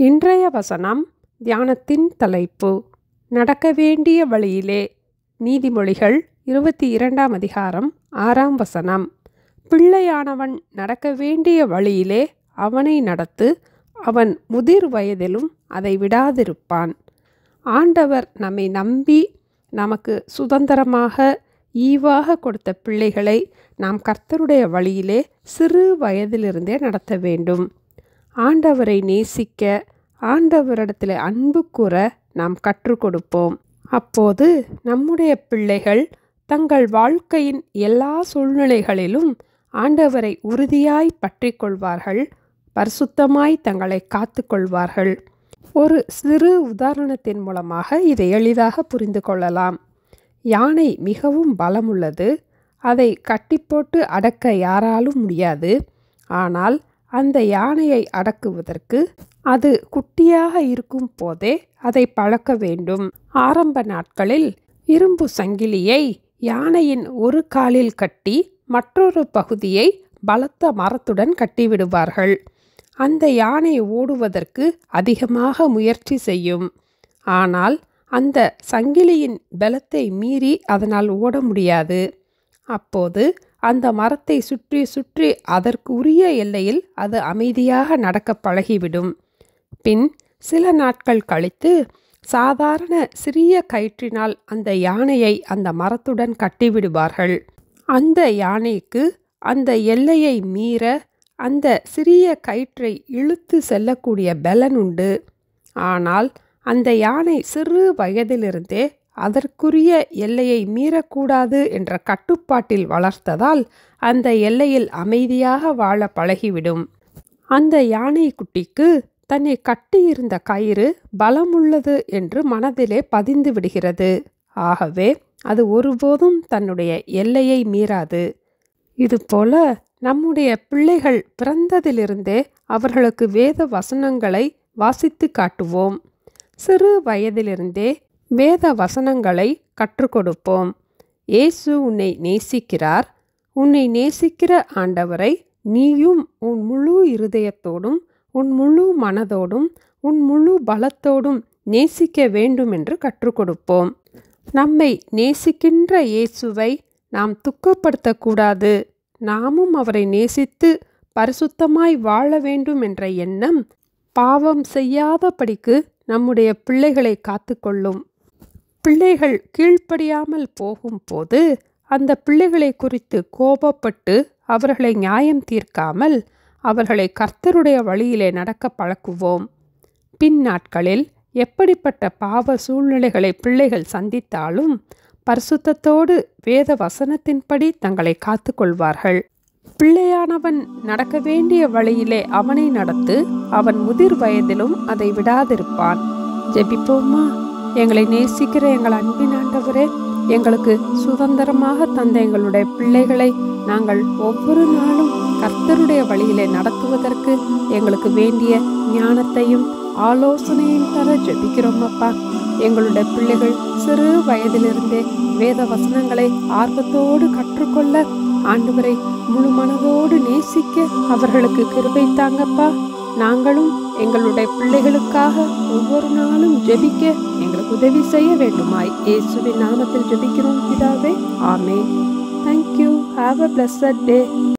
இன்றைய வசனம் தியானத்தின் தலைப்பு நடக்க வேண்டிய வழியிலே. நீதிமொழிகள் 22ஆம் அதிகாரம் 6ஆம் வசனம். பிள்ளையானவன் நடக்க வேண்டிய வழியிலே அவனை நடத்து, அவன் முதிர் வயதிலும் அதை விடாதிருப்பான். ஆண்டவர் நம்மை நம்பி நமக்கு சுதந்திரமாக ஈவாக கொடுத்த பிள்ளைகளை நாம் கர்த்தருடைய வழியிலே சிறு வயதிலிருந்தே நடத்த வேண்டும். ஆண்டவரை நேசிக்க, ஆண்டவரிடத்தில் அன்பு கூற நாம் கற்றுக் கொடுப்போம். அப்போது நம்முடைய பிள்ளைகள் தங்கள் வாழ்க்கையின் எல்லா சூழ்நிலைகளிலும் ஆண்டவரை உறுதியாய் பற்றி கொள்வார்கள், பரிசுத்தமாய் தங்களை காத்து கொள்வார்கள். ஒரு சிறு உதாரணத்தின் மூலமாக இதை எளிதாக புரிந்து கொள்ளலாம். யானை மிகவும் பலமுள்ளது. அதை கட்டி போட்டு அடக்க யாராலும் முடியாது. ஆனால் அந்த யானையை அடக்குவதற்கு அது குட்டியாக இருக்கும் போதே அதை பழக்க வேண்டும். ஆரம்ப நாட்களில் இரும்பு சங்கிலியை யானையின் ஒரு காலில் கட்டி மற்றொரு பகுதியை பலத்த மரத்துடன் கட்டிவிடுவார்கள். அந்த யானை ஓடுவதற்கு அதிகமாக முயற்சி செய்யும். ஆனால் அந்த சங்கிலியின் பலத்தை மீறி அதனால் ஓட முடியாது. அப்போது அந்த மரத்தை சுற்றி சுற்றி அதற்கு உரிய எல்லையில் அது அமைதியாக நடக்க பழகிவிடும். பின் சில நாட்கள் கழித்து சாதாரண சிறிய கயிற்றினால் அந்த யானையை அந்த மரத்துடன் கட்டிவிடுவார்கள். அந்த யானைக்கு அந்த எல்லையை மீற அந்த சிறிய கயிற்றை இழுத்து செல்லக்கூடிய பலன் உண்டு. ஆனால் அந்த யானை சிறு வயதிலிருந்தே அதற்குரிய எல்லையை மீறக்கூடாது என்ற கட்டுப்பாட்டில் வளர்த்ததால் அந்த எல்லையில் அமைதியாக வாழ பழகிவிடும். அந்த யானை குட்டிக்கு தன்னை கட்டியிருந்த கயிறு பலமுள்ளது என்று மனதிலே பதிந்து விடுகிறது. ஆகவே அது ஒருபோதும் தன்னுடைய எல்லையை மீறாது. இதுபோல நம்முடைய பிள்ளைகள் பிறந்ததிலிருந்தே அவர்களுக்கு வேத வசனங்களை வாசித்து காட்டுவோம். சிறு வயதிலிருந்தே வேத வசனங்களை கற்றுக் கொடுப்போம். இயேசு உன்னை நேசிக்கிறார். உன்னை நேசிக்கிற ஆண்டவரை நீயும் உன் முழு இருதயத்தோடும், உன் முழு மனதோடும், உன் முழு பலத்தோடும் நேசிக்க வேண்டும் என்று கற்றுக் கொடுப்போம். நம்மை நேசிக்கின்ற இயேசுவை நாம் துக்கப்படுத்தக்கூடாது. நாமும் அவரை நேசித்து பரிசுத்தமாய் வாழ வேண்டும் என்ற எண்ணம் பாவம் செய்யாதபடிக்கு நம்முடைய பிள்ளைகளை காத்துக்கொள்ளும். பிள்ளைகள் கீழ்ப்படியாமல் போகும்போது அந்த பிள்ளைகளை குறித்து கோபப்பட்டு அவர்களை நியாயம் தீர்க்காமல் அவர்களை கர்த்தருடைய வழியிலே நடக்க பழக்குவோம். பின் நாட்களில் எப்படிப்பட்ட பாவ சூழ்நிலைகளை பிள்ளைகள் சந்தித்தாலும் பரிசுத்தத்தோடு வேத வசனத்தின்படி தங்களை காத்து கொள்வார்கள். பிள்ளையானவன் நடக்க வேண்டிய வழியிலே அவனை நடத்து, அவன் முதிர் வயதிலும் அதை விடாதிருப்பான். ஜெபிப்போமா? எங்களை நேசிக்கிற எங்கள் அன்பின் ஆண்டவரே, எங்களுக்கு சுதந்திரமாக தந்த எங்களுடைய பிள்ளைகளை நாங்கள் ஒவ்வொரு நாளும் கர்த்தருடைய வழியிலே நடத்துவதற்கு எங்களுக்கு வேண்டிய ஞானத்தையும் ஆலோசனையும் தர ஜெபிக்கிறோம் அப்பா. எங்களுடைய பிள்ளைகள் சிறு வயதிலிருந்தே வேத வசனங்களை ஆர்வத்தோடு கற்றுக்கொள்ள, ஆண்டவரை முழு மனதோடு நேசிக்க அவர்களுக்கு கிருபை தாங்கப்பா. நாங்களும் எங்களுடைய பிள்ளைகளுக்காக ஒவ்வொரு நாளும் ஜெபிக்க எங்களுக்கு உதவி செய்ய வேண்டுமாய் இயேசுவின் நாமத்தில் ஜெபிக்கிறோம் பிதாவே. ஆமென். Thank you. Have a blessed day.